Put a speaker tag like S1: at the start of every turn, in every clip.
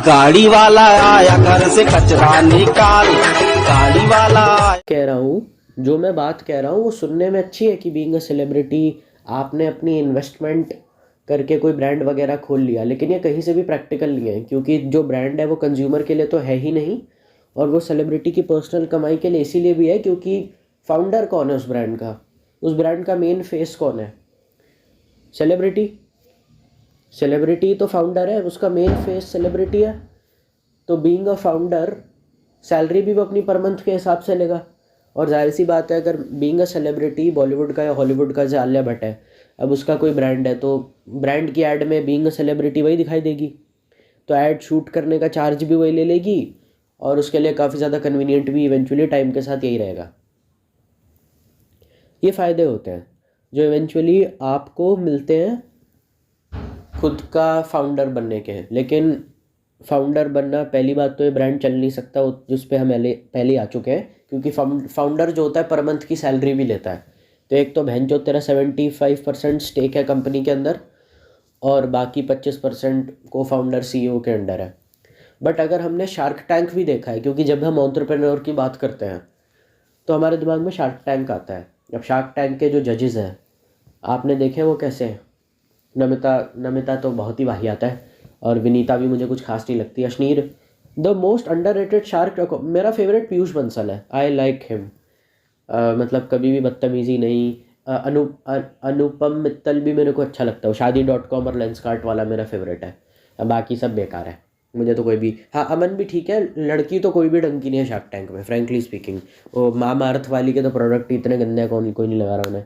S1: गाड़ी वाला आया घर से कचरा निकाल। गाड़ी वाला
S2: कह रहा हूँ, जो मैं बात कह रहा हूँ वो सुनने में अच्छी है कि बीइंग अ सेलिब्रिटी आपने अपनी इन्वेस्टमेंट करके कोई ब्रांड वगैरह खोल लिया, लेकिन ये कहीं से भी प्रैक्टिकल नहीं है क्योंकि जो ब्रांड है वो कंज्यूमर के लिए तो है ही नहीं, और वो सेलिब्रिटी की पर्सनल कमाई के लिए इसीलिए भी है क्योंकि फाउंडर कौन है उस ब्रांड का मेन फेस कौन है? सेलिब्रिटी। सेलिब्रिटी तो फाउंडर है, उसका मेन फेस सेलिब्रिटी है। तो बीइंग अ फाउंडर सैलरी भी वो अपनी पर मंथ के हिसाब से लेगा। और जाहिर सी बात है, अगर बीइंग अ सेलिब्रिटी बॉलीवुड का या हॉलीवुड का जैसे आलिया भट्ट है, अब उसका कोई ब्रांड है तो ब्रांड की ऐड में बीइंग अ सेलिब्रिटी वही दिखाई देगी, तो ऐड शूट करने का चार्ज भी वही ले लेगी और उसके लिए काफ़ी ज़्यादा कन्वीनियंट भी इवेंचुअली टाइम के साथ यही रहेगा। ये फ़ायदे होते हैं जो इवेंचुअली आपको मिलते हैं खुद का फाउंडर बनने के। लेकिन फाउंडर बनना, पहली बात तो ये ब्रांड चल नहीं सकता जिस पे हम पहले आ चुके हैं, क्योंकि फाउंडर जो होता है पर मंथ की सैलरी भी लेता है। तो एक तो बहन जो तेरा 75% स्टेक है कंपनी के अंदर और बाकी 25% को फाउंडर CEO के अंडर है। बट अगर हमने शार्क टैंक भी देखा है, क्योंकि जब हम एंटरप्रेन्योर की बात करते हैं तो हमारे दिमाग में शार्क टैंक आता है। अब शार्क टैंक के जो जजेस हैं आपने देखे वो कैसे हैं? नमिता तो बहुत ही वाहियात है और विनीता भी मुझे कुछ खास नहीं लगती। Ashneer the most underrated shark, मेरा फेवरेट पीयूष बंसल है, आई लाइक हिम। मतलब कभी भी बदतमीजी नहीं। अनुपम मित्तल भी मेरे को अच्छा लगता है, शादी.com और लेंसकार्ट वाला मेरा फेवरेट है। बाकी सब बेकार है, मुझे तो कोई भी, हाँ अमन भी ठीक है, लड़की तो कोई भी ढंग की नहीं है शार्क टैंक में फ्रेंकली स्पीकिंग। वो मामा अर्थ वाली के तो प्रोडक्ट इतने गंदे हैं, कोई नहीं लगा रहा उन्हें।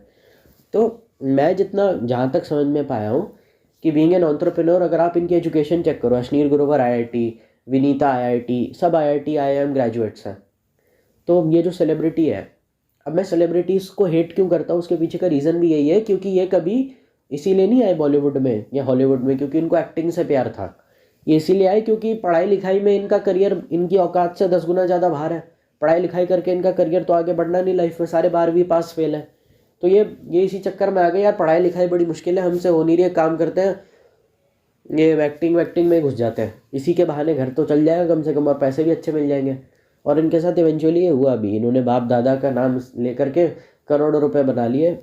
S2: तो मैं जितना जहाँ तक समझ में पाया हूँ कि बीइंग एन एंटरप्रेन्योर, अगर आप इनकी एजुकेशन चेक करो, अश्नीर ग्रोवर IIT, विनीता IIT, सब IIT IIM ग्रेजुएट्स हैं। तो ये जो सेलिब्रिटी है, अब मैं सेलिब्रिटीज़ को हेट क्यों करता हूँ उसके पीछे का रीज़न भी यही है क्योंकि ये कभी इसीलिए नहीं आए बॉलीवुड में या हॉलीवुड में क्योंकि इनको एक्टिंग से प्यार था। ये इसीलिए आए क्योंकि पढ़ाई लिखाई में इनका करियर इनकी औकात से 10 गुना ज़्यादा बाहर है। पढ़ाई लिखाई करके इनका करियर तो आगे बढ़ना नहीं लाइफ में, सारे 12वीं पास फेल है। तो ये इसी चक्कर में आ गए, यार पढ़ाई लिखाई बड़ी मुश्किल है, हमसे हो नहीं रही है, काम करते हैं, ये एक्टिंग में घुस जाते हैं। इसी के बहाने घर तो चल जाएगा कम से कम और पैसे भी अच्छे मिल जाएंगे। और इनके साथ इवेंचुअली ये हुआ भी, इन्होंने बाप दादा का नाम लेकर के करोड़ों रुपए बना लिए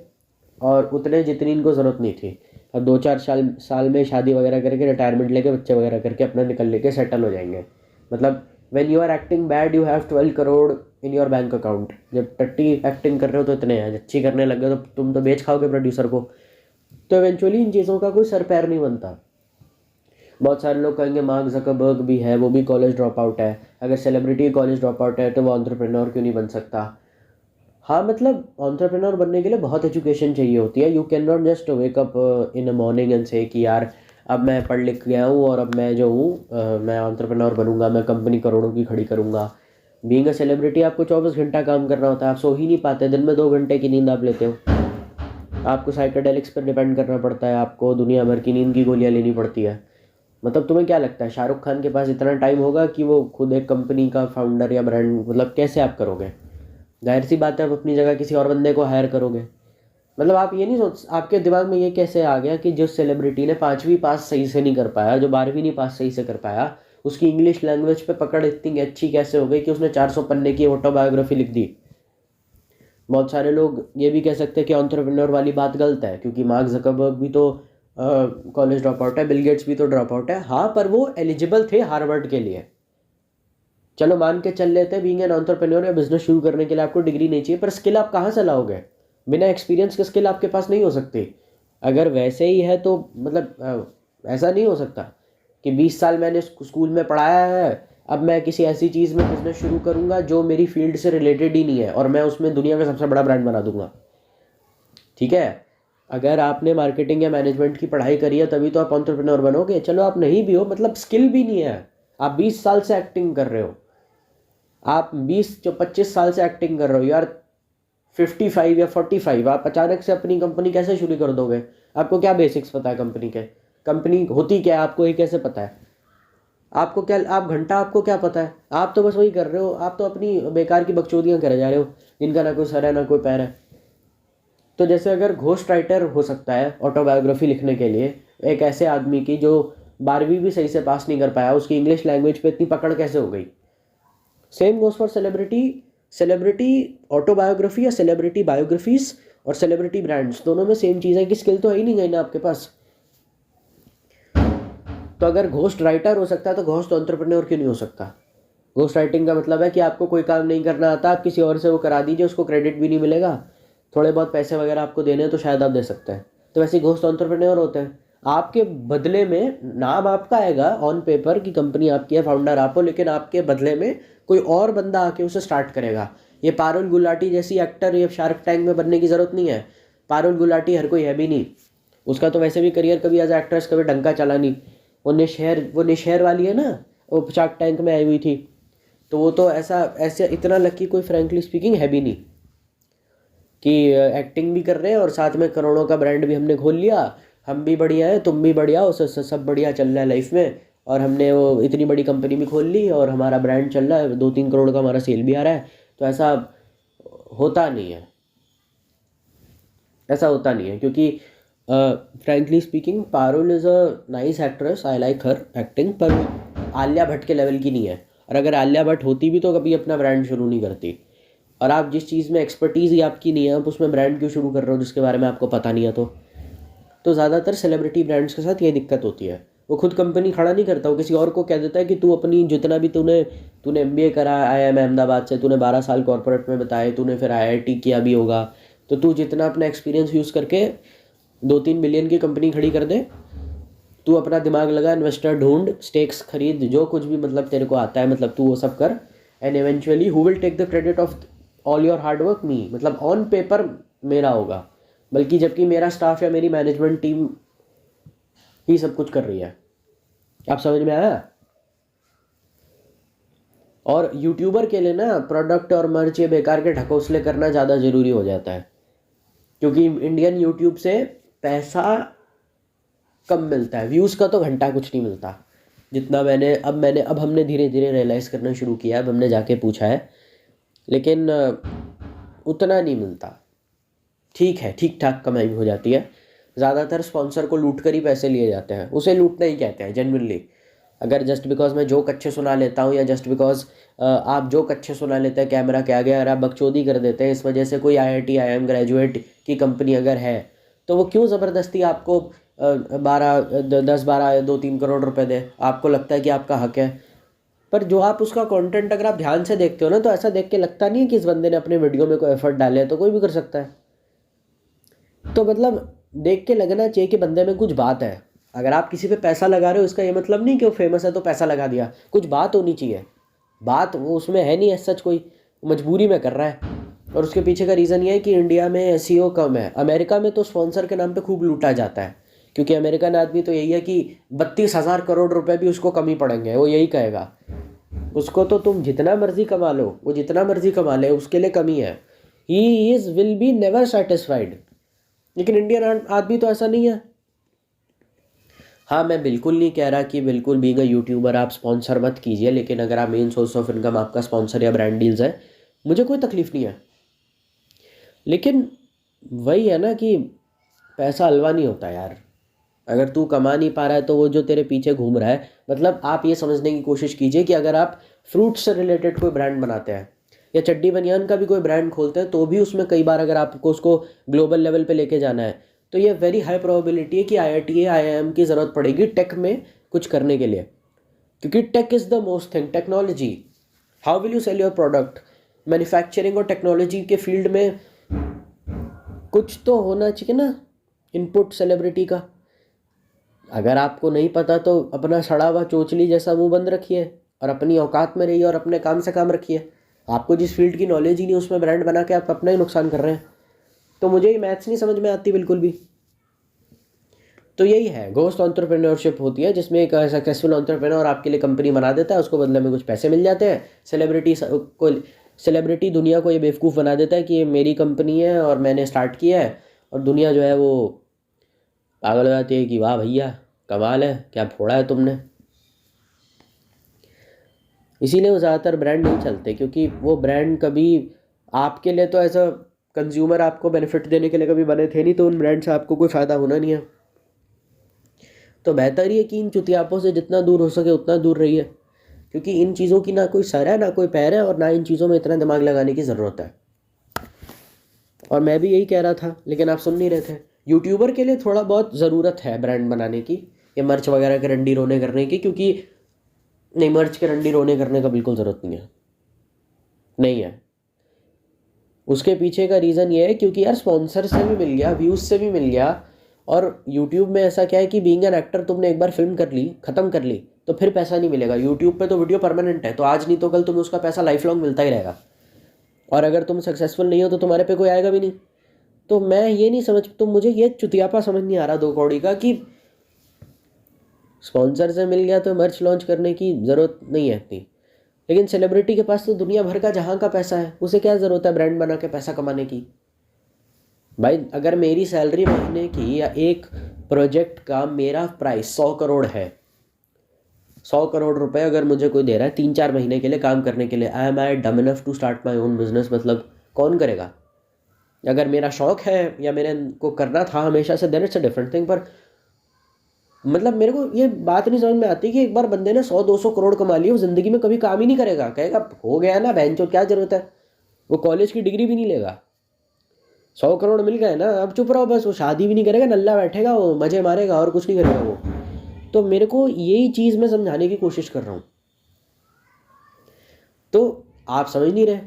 S2: और उतने जितनी इनको ज़रूरत नहीं थी। अब 2-4 साल में शादी वगैरह करके रिटायरमेंट लेके बच्चे वगैरह करके अपना निकल लेके सेटल हो जाएंगे। मतलब when you are acting bad you have 12 crore in your bank account. जब टट्टी एक्टिंग कर रहे हो तो इतने हैं, अच्छी करने लग गए तो तुम तो बेच खाओगे प्रोड्यूसर को। तो इवेंचुअली इन चीज़ों का कोई सर पैर नहीं बनता। बहुत सारे लोग कहेंगे मार्क ज़करबर्ग भी है, वो भी कॉलेज ड्रॉप आउट है। अगर सेलिब्रिटी कॉलेज ड्रॉप आउट है तो वो एंटरप्रेन्योर क्यों नहीं बन सकता? हाँ मतलब एंटरप्रेन्योर बनने के लिए बहुत एजुकेशन चाहिए होती है। You can not just wake up in a morning and से कि यार अब मैं पढ़ लिख गया हूँ और अब मैं जो हूँ मैं एंटरप्रेन्योर बनूंगा, मैं कंपनी करोड़ों की खड़ी करूँगा। बीइंग अ सेलिब्रिटी आपको 24 घंटा काम करना होता है, आप सो ही नहीं पाते, दिन में 2 घंटे की नींद आप लेते हो। आपको साइकेडेलिक्स पर डिपेंड करना पड़ता है, आपको दुनिया भर की नींद की गोलियाँ लेनी पड़ती है। मतलब तुम्हें क्या लगता है शाहरुख खान के पास इतना टाइम होगा कि वो खुद एक कंपनी का फाउंडर या ब्रांड, मतलब कैसे आप करोगे? जाहिर सी बात है आप अपनी जगह किसी और बंदे को हायर करोगे। मतलब आप ये नहीं सोच, आपके दिमाग में ये कैसे आ गया कि जो सेलिब्रिटी ने 5वीं पास सही से नहीं कर पाया, जो 12वीं नहीं पास सही से कर पाया, उसकी इंग्लिश लैंग्वेज पे पकड़ इतनी अच्छी कैसे हो गई कि उसने 400 पन्ने की ऑटोबायोग्राफी लिख दी? बहुत सारे लोग ये भी कह सकते हैं कि एंटरप्रेन्योर वाली बात गलत है क्योंकि मार्क ज़करबर्ग भी तो कॉलेज ड्रॉप आउट है, बिल गेट्स भी तो ड्रॉप आउट है। हाँ पर वो एलिजिबल थे हार्वर्ड के लिए। चलो मान के चल लेते हैं बीइंग एन एंटरप्रेन्योर या बिजनेस शुरू करने के लिए आपको डिग्री नहीं चाहिए, पर स्किल आप कहाँ से लाओगे? बिना एक्सपीरियंस के स्किल आपके पास नहीं हो सकती। अगर वैसे ही है तो मतलब ऐसा नहीं हो सकता कि 20 साल मैंने स्कूल में पढ़ाया है, अब मैं किसी ऐसी चीज़ में बिजनेस शुरू करूँगा जो मेरी फील्ड से रिलेटेड ही नहीं है और मैं उसमें दुनिया का सबसे बड़ा ब्रांड बना दूंगा। ठीक है, अगर आपने मार्केटिंग या मैनेजमेंट की पढ़ाई करी है तभी तो आप एंटरप्रेन्योर बनोगे। चलो आप नहीं भी हो, मतलब स्किल भी नहीं है, आप 20 साल से एक्टिंग कर रहे हो, आप 25 साल से एक्टिंग कर रहे हो यार, 55 या 45, आप अचानक से अपनी कंपनी कैसे शुरू कर दोगे? आपको क्या बेसिक्स पता है कंपनी के? कंपनी होती क्या है आपको ही कैसे पता है? आपको क्या, आप घंटा आपको क्या पता है? आप तो बस वही कर रहे हो, आप तो अपनी बेकार की बकचोदियाँ करे जा रहे हो जिनका ना कोई सर है ना कोई पैर है। तो जैसे अगर घोस्ट राइटर हो सकता है ऑटोबायोग्राफी लिखने के लिए एक ऐसे आदमी की जो 12वीं भी सही से पास नहीं कर पाया, उसकी इंग्लिश लैंग्वेज पे इतनी पकड़ कैसे हो गई? Same goes for celebrity. Celebrity autobiography या सेलिब्रिटी बायोग्राफीज और सेलिब्रिटी ब्रांड्स, दोनों में सेम चीज़ है कि स्किल तो है ही नहीं गई ना आपके पास। तो अगर घोस्ट राइटर हो सकता है तो घोस्ट एंटरप्रेन्योर क्यों नहीं हो सकता? घोस्ट राइटिंग का मतलब है कि आपको कोई काम नहीं करना आता, आप किसी और से वो करा दीजिए, उसको क्रेडिट भी नहीं मिलेगा, थोड़े बहुत पैसे वगैरह आपको देने हैं तो शायद आप दे सकते हैं। तो वैसे घोस्ट एंटरप्रेन्योर होते हैं, आपके बदले में नाम आपका आएगा ऑन पेपर की कंपनी आपकी है, फाउंडर आप हो, लेकिन आपके बदले में कोई और बंदा आके उसे स्टार्ट करेगा। ये पारुल गुलाटी जैसी एक्टर ये शार्क टैंक में बनने की ज़रूरत नहीं है। पारुल गुलाटी हर कोई है भी नहीं, उसका तो वैसे भी करियर कभी एज एक्ट्रेस कभी डंका चला नहीं। वो निशहर वाली है ना, वो शार्क टैंक में आई हुई थी, तो वो तो ऐसे इतना लकी कोई फ्रैंकली स्पीकिंग है भी नहीं कि एक्टिंग भी कर रहे हैं और साथ में करोड़ों का ब्रांड भी हमने खोल लिया, हम भी बढ़िया है तुम भी बढ़िया हो, सब बढ़िया चल रहा है लाइफ में, और हमने वो इतनी बड़ी कंपनी भी खोल ली और हमारा ब्रांड चल रहा है, 2-3 करोड़ का हमारा सेल भी आ रहा है। तो ऐसा होता नहीं है, ऐसा होता नहीं है, क्योंकि frankly speaking Parul is a nice actress, I like her acting, पर आलिया भट्ट के लेवल की नहीं है। और अगर आलिया भट्ट होती भी तो कभी अपना ब्रांड शुरू नहीं करती। और आप जिस चीज़ में एक्सपर्टीज़ ही आपकी नहीं है, आप उसमें ब्रांड क्यों शुरू कर रहे हो जिसके बारे में आपको पता नहीं है? तो ज़्यादातर सेलिब्रिटी ब्रांड्स के साथ ये दिक्कत होती है, वो खुद कंपनी खड़ा नहीं करता, वो किसी और को कह देता है कि तू अपनी जितना भी तूने MBA करा IIM अहमदाबाद से, तूने 12 साल कॉर्पोरेट में बताए, तूने फिर IIT किया भी होगा, तो तू जितना अपना एक्सपीरियंस यूज़ करके 2-3 बिलियन की कंपनी खड़ी कर दे, तू अपना दिमाग लगा, इन्वेस्टर ढूंढ, स्टेक्स खरीद, जो कुछ भी मतलब तेरे को आता है, मतलब तू वो सब कर, and eventually who will take the credit of all your hard work? Me. मतलब ऑन पेपर मेरा होगा, बल्कि जबकि मेरा स्टाफ या मेरी मैनेजमेंट टीम ही सब कुछ कर रही है। आप समझ में आया? और यूट्यूबर के लिए ना प्रोडक्ट और मर्च ये बेकार के ढकोसले करना ज़्यादा ज़रूरी हो जाता है, क्योंकि इंडियन यूट्यूब से पैसा कम मिलता है, व्यूज़ का तो घंटा कुछ नहीं मिलता जितना अब हमने धीरे धीरे रियलाइज़ करना शुरू किया, अब हमने जाके पूछा है, लेकिन उतना नहीं मिलता। ठीक है, ठीक ठाक कमाई हो जाती है, ज़्यादातर स्पॉन्सर को लूट कर ही पैसे लिए जाते हैं, उसे लूटना ही कहते हैं जेन्युइनली। अगर जस्ट बिकॉज मैं जोक अच्छे सुना लेता हूँ, या जस्ट बिकॉज आप जोक अच्छे सुना लेते हैं कैमरा के आगे और आप बकचोदी कर देते हैं, इस वजह से कोई IIT IIM ग्रेजुएट की कंपनी अगर है तो वो क्यों ज़बरदस्ती आपको 10-12 2-3 करोड़ रुपए दे? आपको लगता है कि आपका हक है, पर जो आप उसका कंटेंट अगर आप ध्यान से देखते हो ना, तो ऐसा देख के लगता नहीं है कि इस बंदे ने अपने वीडियो में कोई एफर्ट डाले है, तो कोई भी कर सकता है। तो मतलब देख के लगना चाहिए कि बंदे में कुछ बात है। अगर आप किसी पे पैसा लगा रहे हो, इसका ये मतलब नहीं कि वो फेमस है तो पैसा लगा दिया, कुछ बात होनी चाहिए। बात वो उसमें है नहीं, सच कोई मजबूरी में कर रहा है। और उसके पीछे का रीज़न ये है कि इंडिया में SEO कम है। अमेरिका में तो स्पॉन्सर के नाम पे खूब लूटा जाता है, क्योंकि अमेरिकन आदमी तो यही है कि 32,000 करोड़ रुपए भी उसको कम ही पड़ेंगे, वो यही कहेगा। उसको तो तुम जितना मर्जी कमा लो, वो जितना मर्जी कमा ले, उसके लिए कमी है। He is will be never satisfied. लेकिन इंडियन आदमी तो ऐसा नहीं है। हाँ, मैं बिल्कुल नहीं कह रहा कि बिल्कुल बीइंग अ यूट्यूबर आप स्पॉन्सर मत कीजिए, लेकिन अगर आप मेन सोर्स ऑफ इनकम आपका स्पॉन्सर या ब्रांड डील्स है, मुझे कोई तकलीफ़ नहीं है। लेकिन वही है ना कि पैसा हलवा नहीं होता यार। अगर तू कमा नहीं पा रहा है तो वो जो तेरे पीछे घूम रहा है, मतलब आप ये समझने की कोशिश कीजिए कि अगर आप फ्रूट से रिलेटेड कोई ब्रांड बनाते हैं या चड्डी बनियान का भी कोई ब्रांड खोलते हैं, तो भी उसमें कई बार अगर आपको उसको ग्लोबल लेवल पे लेके जाना है, तो ये वेरी हाई प्रोबेबिलिटी है कि IIT IIM की ज़रूरत पड़ेगी टेक में कुछ करने के लिए, क्योंकि tech is the most thing. Technology, how will you sell your product? Manufacturing और टेक्नोलॉजी के फील्ड में कुछ तो होना चाहिए ना इनपुट सेलिब्रिटी का। अगर आपको नहीं पता तो अपना सड़ा हुआ चोचली जैसा मुंह बंद रखिए और अपनी औकात में रहिए और अपने काम से काम रखिए। आपको जिस फील्ड की नॉलेज ही नहीं, उसमें ब्रांड बना के आप अपना ही नुकसान कर रहे हैं। तो मुझे ये मैथ्स नहीं समझ में आती बिल्कुल भी। तो यही है, घोस्ट एंटरप्रेन्योरशिप होती है, जिसमें एक सक्सेसफुल एंटरप्रेन्योर आपके लिए कंपनी बना देता है, उसको बदले में कुछ पैसे मिल जाते हैं। सेलिब्रिटी दुनिया को ये बेवकूफ़ बना देता है कि ये मेरी कंपनी है और मैंने स्टार्ट किया है, और दुनिया जो है वो पागल हो जाती है कि वाह भैया कमाल है, क्या फोड़ा है तुमने। इसीलिए वो ज़्यादातर ब्रांड नहीं चलते, क्योंकि वो ब्रांड कभी आपके लिए तो एज अ कंज्यूमर आपको बेनिफिट देने के लिए कभी बने थे नहीं, तो उन ब्रांड से आपको कोई फ़ायदा होना नहीं है। तो बेहतर ही है कि इन चुतियापों से जितना दूर हो सके उतना दूर रहिए, क्योंकि इन चीज़ों की ना कोई सर है ना कोई पैर है, और ना इन चीज़ों में इतना दिमाग लगाने की ज़रूरत है। और मैं भी यही कह रहा था, लेकिन आप सुन नहीं रहे थे। यूट्यूबर के लिए थोड़ा बहुत ज़रूरत है ब्रांड बनाने की, ये मर्च वगैरह के रंडी रोने करने की, क्योंकि नहीं, मर्च के रंडी रोने करने का बिल्कुल ज़रूरत नहीं है। उसके पीछे का रीज़न ये है क्योंकि यार स्पॉन्सर से भी मिल गया, व्यूज़ से भी मिल गया। और यूट्यूब में ऐसा क्या है कि बीइंग एन एक्टर तुमने एक बार फिल्म कर ली, ख़त्म कर ली, तो फिर पैसा नहीं मिलेगा। यूट्यूब पे तो वीडियो परमानेंट है, तो आज नहीं तो कल तुम्हें उसका पैसा लाइफ लॉन्ग मिलता ही रहेगा। और अगर तुम सक्सेसफुल नहीं हो तो तुम्हारे पे कोई आएगा भी नहीं। तो मैं ये नहीं समझ, तो मुझे ये चुतियापा समझ नहीं आ रहा 2 कौड़ी का कि स्पॉन्सर से मिल गया तो मर्च लॉन्च करने की ज़रूरत नहीं है इतनी। लेकिन सेलिब्रिटी के पास तो दुनिया भर का जहाँ का पैसा है, उसे क्या ज़रूरत है ब्रांड बना के पैसा कमाने की। भाई अगर मेरी सैलरी महीने की या एक प्रोजेक्ट का मेरा प्राइस 100 करोड़ है, 100 करोड़ रुपए अगर मुझे कोई दे रहा है 3-4 महीने के लिए काम करने के लिए, आई am I dumb enough to start my own business? मतलब कौन करेगा? अगर मेरा शौक है या मेरे को करना था हमेशा से, then it's a different thing. पर मतलब मेरे को ये बात नहीं समझ में आती कि एक बार बंदे ने 100-200 करोड़ कमा लिया, वो ज़िंदगी में कभी काम ही नहीं करेगा, कहेगा हो गया ना बहनचोद, क्या ज़रूरत है, वो कॉलेज की डिग्री भी नहीं लेगा। 100 करोड़ मिल गए ना, अब चुप रहो बस। वो शादी भी नहीं करेगा, नल्ला बैठेगा, वो मज़े मारेगा और कुछ नहीं करेगा वो। तो मेरे को यही चीज़ मैं समझाने की कोशिश कर रहा हूँ, तो आप समझ नहीं रहे।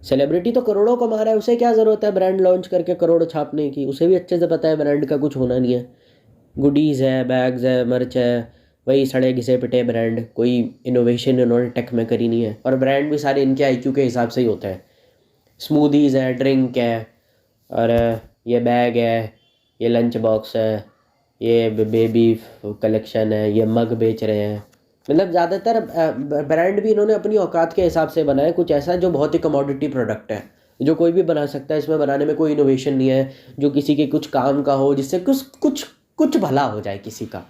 S2: सेलिब्रिटी तो करोड़ों कमा रहा है, उसे क्या ज़रूरत है ब्रांड लॉन्च करके करोड़ छापने की? उसे भी अच्छे से पता है ब्रांड का कुछ होना नहीं है। गुडीज़ है, बैग्स है, मर्च है, वही सड़े घिसे पिटे ब्रांड, कोई इनोवेशन इन्होंने टेक में करी नहीं है। और ब्रांड भी सारे इनके आईक्यू के हिसाब से ही होते हैं। स्मूदीज़ है, ड्रिंक है, और ये बैग है, ये लंच बॉक्स है, ये बेबी कलेक्शन है, ये मग बेच रहे हैं। मतलब ज़्यादातर ब्रांड भी इन्होंने अपनी औकात के हिसाब से बनाए, कुछ ऐसा जो बहुत ही कमोडिटी प्रोडक्ट है, जो कोई भी बना सकता है। इसमें बनाने में कोई इनोवेशन नहीं है, जो किसी के कुछ काम का हो, जिससे कुछ भला हो जाए किसी का।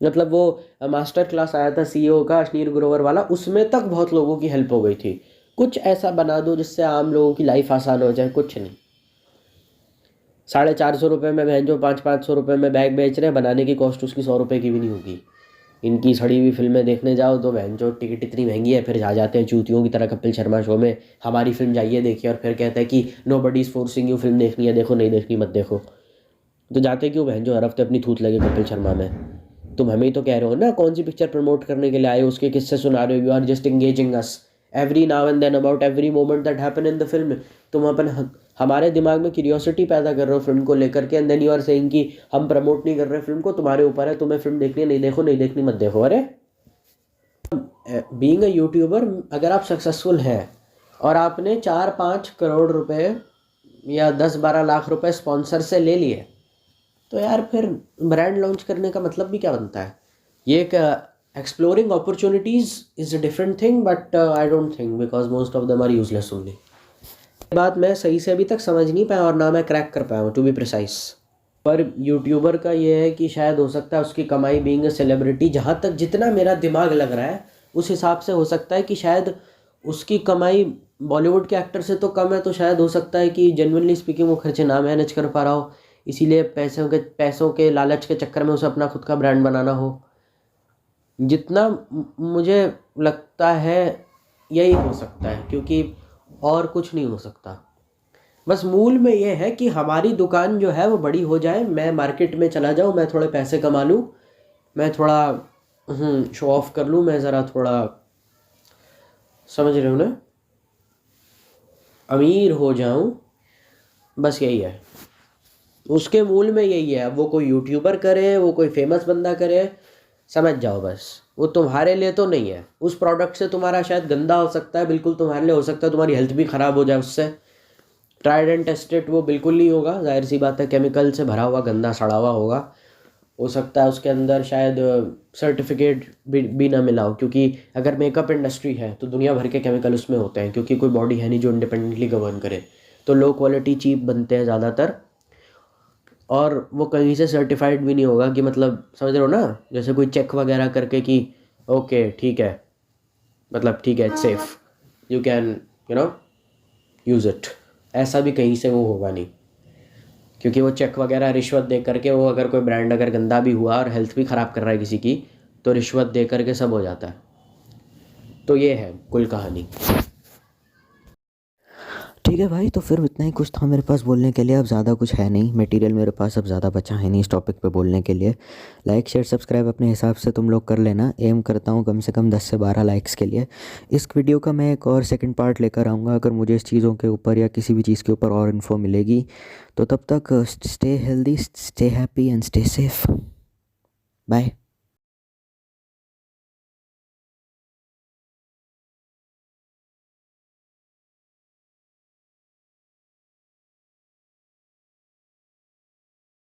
S2: मतलब वो मास्टर क्लास आया था सीईओ का, अश्नीर ग्रोवर वाला, उसमें तक बहुत लोगों की हेल्प हो गई थी। कुछ ऐसा बना दो जिससे आम लोगों की लाइफ आसान हो जाए, कुछ नहीं। 450 रुपये में बहन जो 500-500 रुपये में बैग बेच रहे हैं, बनाने की कॉस्ट उसकी 100 रुपये की भी नहीं होगी। इनकी सड़ी हुई फिल्में देखने जाओ तो बहन जो टिकट इतनी महंगी है, फिर जा जाते हैं चूतियों की तरह कपिल शर्मा शो में, हमारी फिल्म जाइए देखिए, और फिर कहते हैं कि nobody is forcing you, film देखनी है देखो, नहीं देखनी मत देखो। तो जाते क्यों बहन जो हर हफ्ते अपनी थूत लगे कपिल शर्मा में? तुम हमें ही तो कह रहे हो ना कौन सी पिक्चर प्रमोट करने के लिए आए, उसके किस्से सुना रहे हो। You are just engaging us every now and then about every moment that happen in the film. तुम हमारे दिमाग में क्यूरियोसिटी पैदा कर रहे हो फिल्म को लेकर के, and then you are saying कि हम प्रमोट नहीं कर रहे फिल्म को, तुम्हारे ऊपर है, तुम्हें फिल्म देखनी है नहीं देखो, नहीं देखनी मत देखो। अरे बीइंग अ यूट्यूबर, अगर आप सक्सेसफुल हैं और आपने 4-5 करोड़ रुपए या 10-12 लाख रुपए स्पॉन्सर से ले लिए, तो यार फिर ब्रांड लॉन्च करने का मतलब भी क्या बनता है? ये एक exploring opportunities is a different thing, but I don't think, because most of them are useless only. बात मैं सही से अभी तक समझ नहीं पाया और ना मैं क्रैक कर पाया हूँ, टू बी प्रिसाइज। पर यूट्यूबर का ये है कि शायद हो सकता है उसकी कमाई बीइंग अ सेलिब्रिटी, जहाँ तक जितना मेरा दिमाग लग रहा है उस हिसाब से हो सकता है कि शायद उसकी कमाई बॉलीवुड के एक्टर से तो कम है। तो शायद हो सकता है कि जेन्युइनली स्पीकिंग वो खर्चे ना मैनेज कर पा रहा हो, इसीलिए पैसों के लालच के चक्कर में उसे अपना खुद का ब्रांड बनाना हो। जितना मुझे लगता है यही हो सकता है, क्योंकि और कुछ नहीं हो सकता। बस मूल में ये है कि हमारी दुकान जो है वो बड़ी हो जाए, मैं मार्केट में चला जाऊँ, मैं थोड़े पैसे कमा लूँ, मैं थोड़ा शो ऑफ कर लूँ, मैं ज़रा थोड़ा, समझ रहे हो ना, अमीर हो जाऊँ, बस यही है। उसके मूल में यही है। अब वो कोई यूट्यूबर करे, वो कोई फेमस बंदा करे, समझ जाओ बस, वो तुम्हारे लिए तो नहीं है। उस प्रोडक्ट से तुम्हारा शायद गंदा हो सकता है, बिल्कुल तुम्हारे लिए हो सकता है तुम्हारी हेल्थ भी ख़राब हो जाए उससे। ट्राइड एंड टेस्टेड वो बिल्कुल नहीं होगा, जाहिर सी बात है, केमिकल से भरा हुआ गंदा सड़ा हुआ होगा। हो सकता है उसके अंदर शायद सर्टिफिकेट भी ना मिला हो, क्योंकि अगर मेकअप इंडस्ट्री है तो दुनिया भर के केमिकल उसमें होते हैं, क्योंकि कोई बॉडी है नहीं जो इंडिपेंडेंटली गवर्न करे। तो लो क्वालिटी चीप बनते हैं ज़्यादातर, और वो कहीं से सर्टिफाइड भी नहीं होगा कि, मतलब समझ रहे हो ना, जैसे कोई चेक वगैरह करके कि ओके ठीक है, मतलब ठीक है, it's safe, you can use it, ऐसा भी कहीं से वो होगा नहीं। क्योंकि वो चेक वगैरह रिश्वत दे करके, वो अगर कोई ब्रांड अगर गंदा भी हुआ और हेल्थ भी ख़राब कर रहा है किसी की, तो रिश्वत दे करके सब हो जाता है। तो ये है कुल कहानी।
S3: ठीक है भाई, तो फिर इतना ही कुछ था मेरे पास बोलने के लिए। अब ज़्यादा कुछ है नहीं मटेरियल मेरे पास, अब ज़्यादा बचा है नहीं इस टॉपिक पे बोलने के लिए। लाइक शेयर सब्सक्राइब अपने हिसाब से तुम लोग कर लेना। एम करता हूँ कम से कम 10 से 12 लाइक्स के लिए। इस वीडियो का मैं एक और सेकंड पार्ट लेकर आऊँगा अगर मुझे इस चीज़ों के ऊपर या किसी भी चीज़ के ऊपर और इन्फो मिलेगी। तो तब तक stay healthy, stay happy and stay safe. Bye.